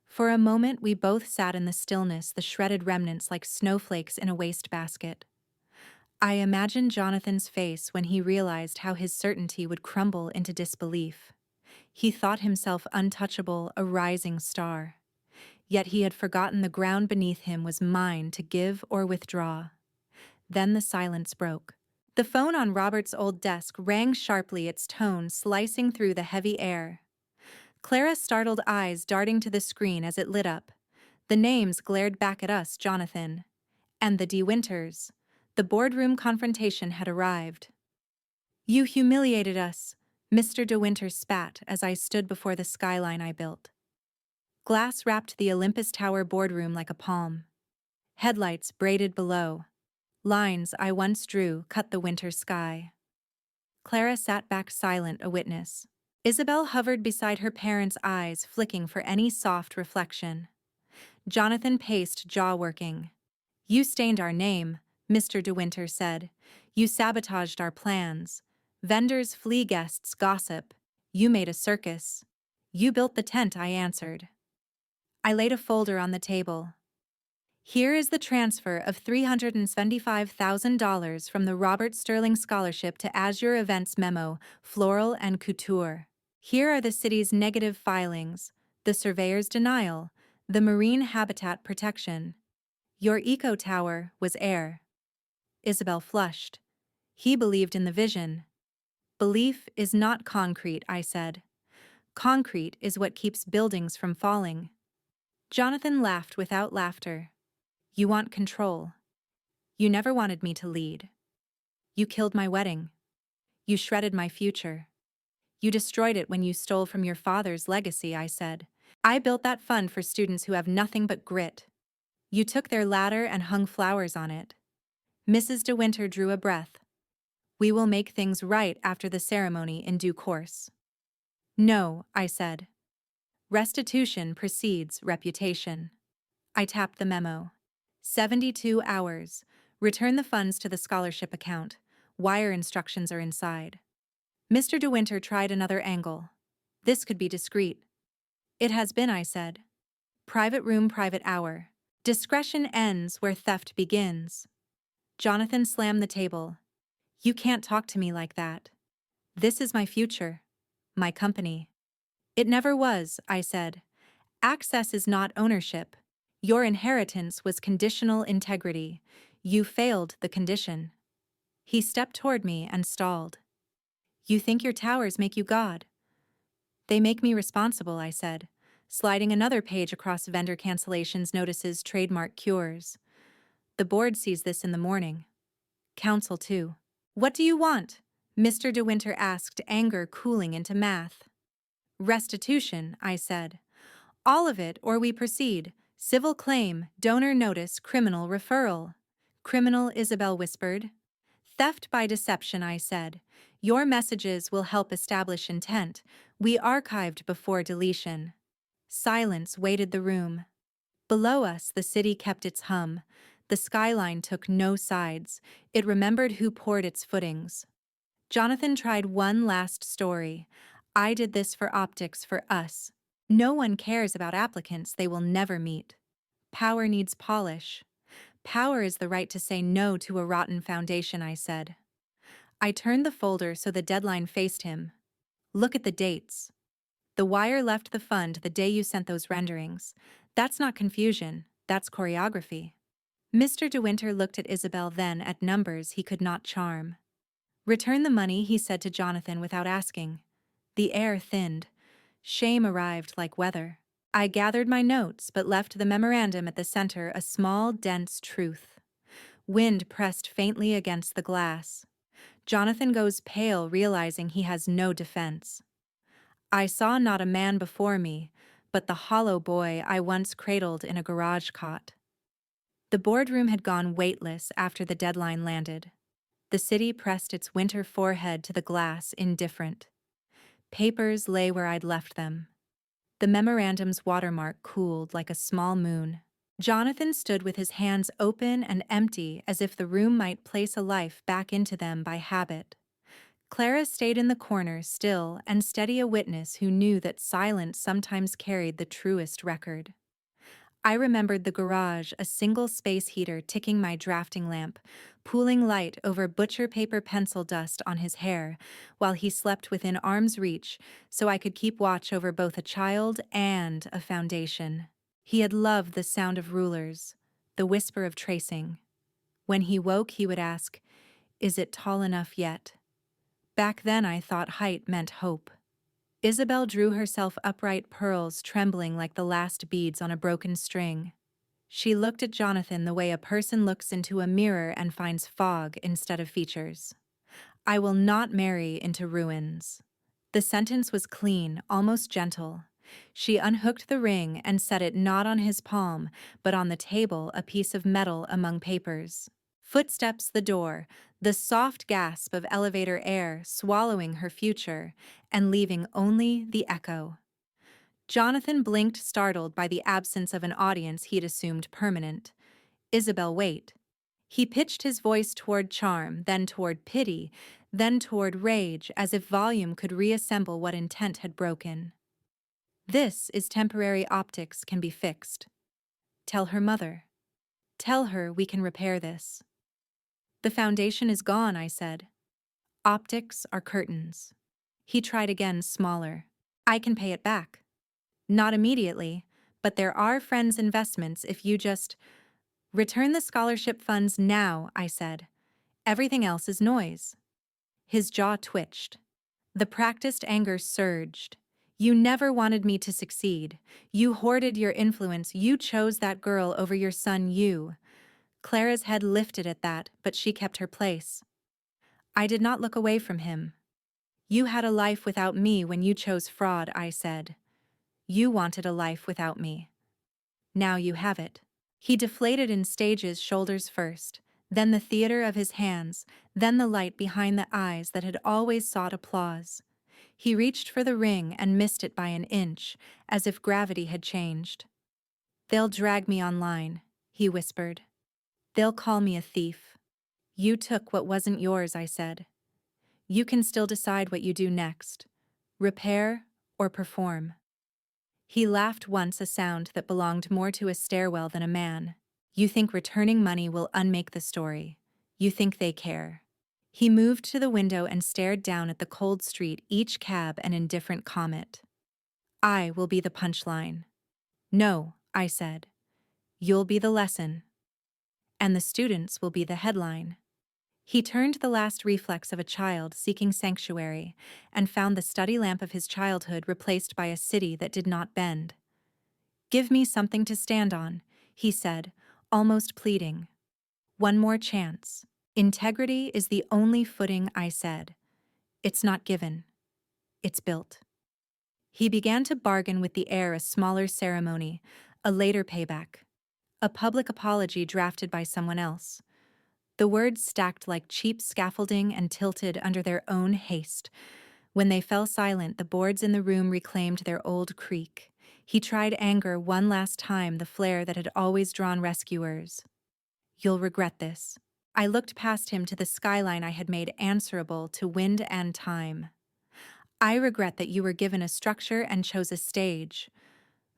For a moment we both sat in the stillness, the shredded remnants like snowflakes in a wastebasket. I imagined Jonathan's face when he realized how his certainty would crumble into disbelief. He thought himself untouchable, a rising star. Yet he had forgotten the ground beneath him was mine to give or withdraw. Then the silence broke. The phone on Robert's old desk rang sharply, its tone slicing through the heavy air. Clara's startled eyes darting to the screen as it lit up. The names glared back at us, Jonathan. And the De Winters. The boardroom confrontation had arrived. "You humiliated us," Mr. De Winter spat as I stood before the skyline I built. Glass wrapped the Olympus Tower boardroom like a palm. Headlights braided below. Lines I once drew cut the winter sky. Clara sat back silent, a witness. Isabel hovered beside her parents' eyes, flicking for any soft reflection. Jonathan paced, jaw working. "You stained our name," Mr. De Winter said. "You sabotaged our plans. Vendors flee, guests gossip. You made a circus." "You built the tent," I answered. I laid a folder on the table. "Here is the transfer of $375,000 from the Robert Sterling Scholarship to Azure Events Memo, Floral and Couture. Here are the city's negative filings, the surveyor's denial, the marine habitat protection. Your eco-tower was air." Isabel flushed. He believed in the vision. "Belief is not concrete," I said. "Concrete is what keeps buildings from falling." Jonathan laughed without laughter. "You want control. You never wanted me to lead. You killed my wedding. You shredded my future. You destroyed it when you stole from your father's legacy, I said. I built that fund for students who have nothing but grit. You took their ladder and hung flowers on it. Mrs. De Winter drew a breath. We will make things right after the ceremony in due course. No, I said. Restitution precedes reputation. I tapped the memo. 72 hours. Return the funds to the scholarship account. Wire instructions are inside. Mr. De Winter tried another angle. This could be discreet. It has been, I said. Private room, private hour. Discretion ends where theft begins. Jonathan slammed the table. You can't talk to me like that. This is my future. My company. It never was, I said. Access is not ownership. Your inheritance was conditional integrity. You failed the condition. He stepped toward me and stalled. You think your towers make you God? They make me responsible, I said, sliding another page across vendor cancellations notices trademark cures. The board sees this in the morning. Council too. What do you want? Mr. De Winter asked, anger cooling into math. Restitution, I said. All of it, or we proceed. Civil claim, donor notice, criminal referral. Criminal, Isabel whispered. Theft by deception, I said. Your messages will help establish intent. We archived before deletion. Silence weighted the room. Below us, the city kept its hum. The skyline took no sides. It remembered who poured its footings. Jonathan tried one last story. I did this for optics for us. No one cares about applicants they will never meet. Power needs polish. Power is the right to say no to a rotten foundation, I said. I turned the folder so the deadline faced him. Look at the dates. The wire left the fund the day you sent those renderings. That's not confusion, that's choreography. Mr. De Winter looked at Isabel, then at numbers he could not charm. Return the money, he said to Jonathan without asking. The air thinned. Shame arrived like weather. I gathered my notes but left the memorandum at the center, a small, dense truth. Wind pressed faintly against the glass. Jonathan goes pale, realizing he has no defense. I saw not a man before me, but the hollow boy I once cradled in a garage cot. The boardroom had gone weightless after the deadline landed. The city pressed its winter forehead to the glass, indifferent. Papers lay where I'd left them. The memorandum's watermark cooled like a small moon. Jonathan stood with his hands open and empty, as if the room might place a life back into them by habit. Clara stayed in the corner, still and steady, a witness who knew that silence sometimes carried the truest record. I remembered the garage, a single space heater ticking my drafting lamp, pooling light over butcher paper pencil dust on his hair, while he slept within arm's reach, so I could keep watch over both a child and a foundation. He had loved the sound of rulers, the whisper of tracing. When he woke, he would ask, "Is it tall enough yet?" Back then I thought height meant hope. Isabel drew herself upright, pearls trembling like the last beads on a broken string. She looked at Jonathan the way a person looks into a mirror and finds fog instead of features. I will not marry into ruins. The sentence was clean, almost gentle. She unhooked the ring and set it not on his palm, but on the table, a piece of metal among papers. Footsteps, the door, the soft gasp of elevator air swallowing her future and leaving only the echo. Jonathan blinked, startled by the absence of an audience he'd assumed permanent. Isabel, wait. He pitched his voice toward charm, then toward pity, then toward rage, as if volume could reassemble what intent had broken. This is temporary, optics can be fixed. Tell her mother. Tell her we can repair this. The foundation is gone, I said. Optics are curtains. He tried again, smaller. I can pay it back. Not immediately, but there are friends' investments if you just... Return the scholarship funds now, I said. Everything else is noise. His jaw twitched. The practiced anger surged. You never wanted me to succeed. You hoarded your influence. You chose that girl over your son, you. Clara's head lifted at that, but she kept her place. I did not look away from him. You had a life without me when you chose fraud, I said. You wanted a life without me. Now you have it. He deflated in stages, shoulders first, then the theater of his hands, then the light behind the eyes that had always sought applause. He reached for the ring and missed it by an inch, as if gravity had changed. They'll drag me online, he whispered. They'll call me a thief. You took what wasn't yours, I said. You can still decide what you do next. Repair or perform. He laughed once, a sound that belonged more to a stairwell than a man. You think returning money will unmake the story. You think they care. He moved to the window and stared down at the cold street, each cab an indifferent comet. I will be the punchline. No, I said. You'll be the lesson. And the students will be the headline. He turned the last reflex of a child seeking sanctuary and found the study lamp of his childhood replaced by a city that did not bend. Give me something to stand on, he said, almost pleading. One more chance. Integrity is the only footing, I said. It's not given. It's built. He began to bargain with the heir, a smaller ceremony, a later payback, a public apology drafted by someone else. The words stacked like cheap scaffolding and tilted under their own haste. When they fell silent, the boards in the room reclaimed their old creak. He tried anger one last time, the flare that had always drawn rescuers. You'll regret this. I looked past him to the skyline I had made answerable to wind and time. I regret that you were given a structure and chose a stage.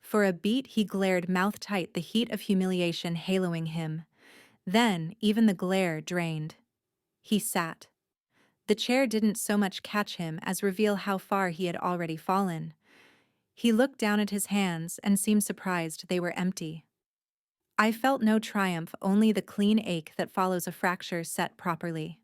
For a beat he glared mouth tight, the heat of humiliation haloing him. Then, even the glare drained. He sat. The chair didn't so much catch him as reveal how far he had already fallen. He looked down at his hands and seemed surprised they were empty. I felt no triumph, only the clean ache that follows a fracture set properly.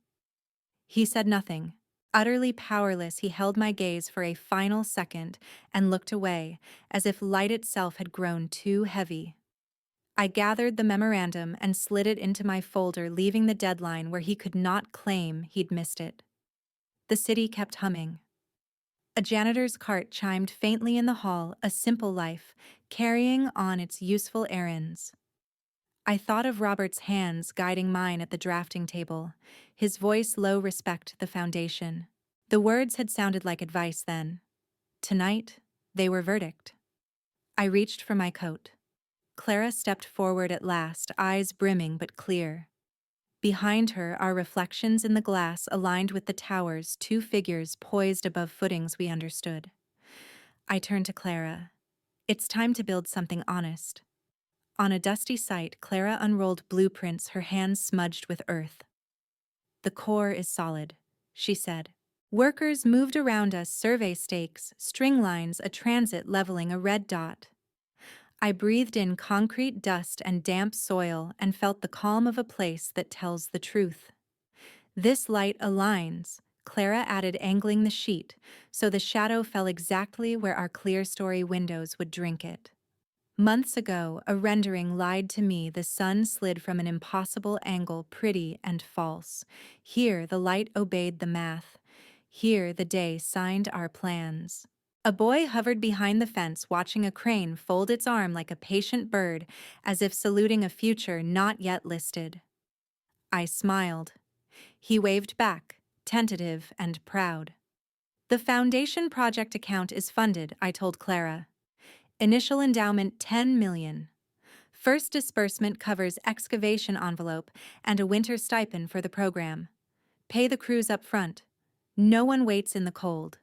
He said nothing. Utterly powerless, he held my gaze for a final second and looked away, as if light itself had grown too heavy. I gathered the memorandum and slid it into my folder, leaving the deadline where he could not claim he'd missed it. The city kept humming. A janitor's cart chimed faintly in the hall, a simple life, carrying on its useful errands. I thought of Robert's hands guiding mine at the drafting table, his voice low, respect the foundation. The words had sounded like advice then. Tonight, they were verdict. I reached for my coat. Clara stepped forward at last, eyes brimming but clear. Behind her, our reflections in the glass aligned with the towers, two figures poised above footings we understood. I turned to Clara. It's time to build something honest. On a dusty site, Clara unrolled blueprints, her hands smudged with earth. The core is solid, she said. Workers moved around us, survey stakes, string lines, a transit leveling a red dot. I breathed in concrete dust and damp soil and felt the calm of a place that tells the truth. This light aligns, Clara added, angling the sheet, so the shadow fell exactly where our clear-story windows would drink it. Months ago, a rendering lied to me. The sun slid from an impossible angle, pretty and false. Here, the light obeyed the math. Here, the day signed our plans. A boy hovered behind the fence, watching a crane fold its arm like a patient bird, as if saluting a future not yet listed. I smiled. He waved back, tentative and proud. The foundation project account is funded, I told Clara. Initial endowment $10 million. First disbursement covers excavation envelope and a winter stipend for the program. Pay the crews up front. No one waits in the cold.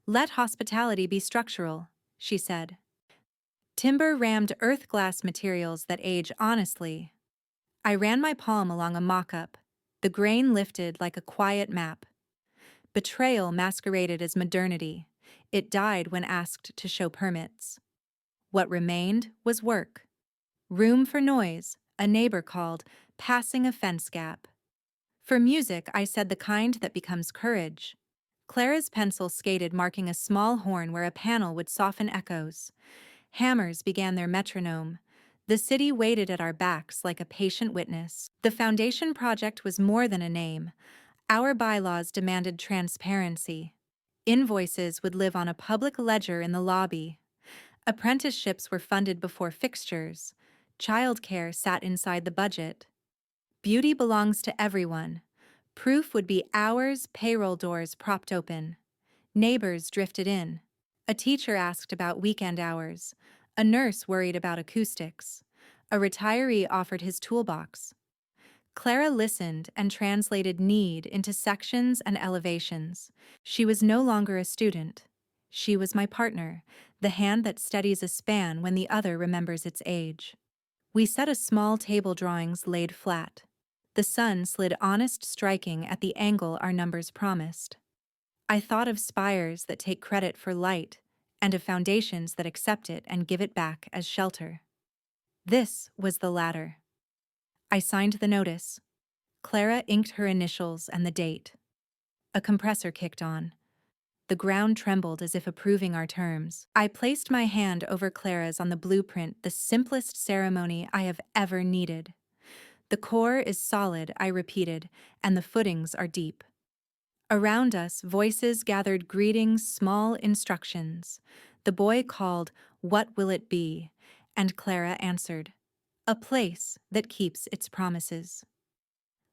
Let hospitality be structural, she said. Timber rammed earth glass materials that age honestly. I ran my palm along a mock-up. The grain lifted like a quiet map. Betrayal masqueraded as modernity. It died when asked to show permits. What remained was work. Room for noise, a neighbor called, passing a fence gap. For music, I said the kind that becomes courage. Clara's pencil skated, marking a small horn where a panel would soften echoes. Hammers began their metronome. The city waited at our backs like a patient witness. The foundation project was more than a name. Our bylaws demanded transparency. Invoices would live on a public ledger in the lobby. Apprenticeships were funded before fixtures. Childcare sat inside the budget. Beauty belongs to everyone. Proof would be hours, payroll doors propped open. Neighbors drifted in. A teacher asked about weekend hours. A nurse worried about acoustics. A retiree offered his toolbox. Clara listened and translated need into sections and elevations. She was no longer a student. She was my partner, the hand that steadies a span when the other remembers its age. We set a small table drawings laid flat. The sun slid honest striking at the angle our numbers promised. I thought of spires that take credit for light, and of foundations that accept it and give it back as shelter. This was the latter. I signed the notice. Clara inked her initials and the date. A compressor kicked on. The ground trembled as if approving our terms. I placed my hand over Clara's on the blueprint, the simplest ceremony I have ever needed. The core is solid, I repeated, and the footings are deep. Around us, voices gathered greetings, small instructions. The boy called, "What will it be?" And Clara answered, "A place that keeps its promises."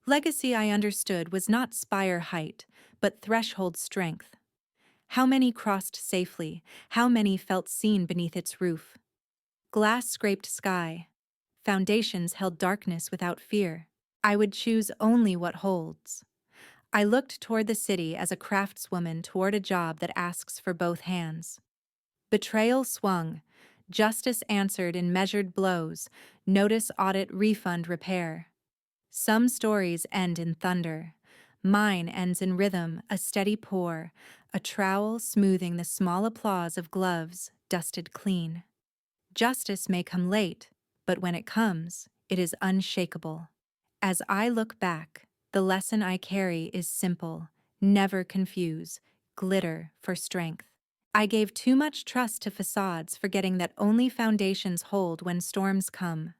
Legacy, I understood, was not spire height, but threshold strength. How many crossed safely? How many felt seen beneath its roof? Glass scraped sky. Foundations held darkness without fear. I would choose only what holds. I looked toward the city as a craftswoman toward a job that asks for both hands. Betrayal swung. Justice answered in measured blows. Notice, audit, refund, repair. Some stories end in thunder. Mine ends in rhythm, a steady pour, a trowel smoothing the small applause of gloves dusted clean. Justice may come late, but when it comes, it is unshakable. As I look back, the lesson I carry is simple: never confuse glitter for strength. I gave too much trust to facades, forgetting that only foundations hold when storms come.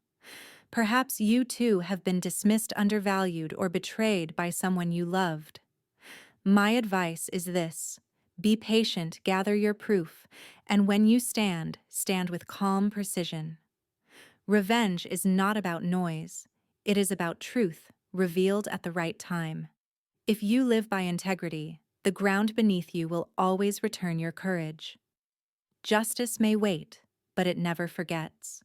Perhaps you too have been dismissed, undervalued, or betrayed by someone you loved. My advice is this: be patient, gather your proof, and when you stand, stand with calm precision. Revenge is not about noise, it is about truth, revealed at the right time. If you live by integrity, the ground beneath you will always return your courage. Justice may wait, but it never forgets.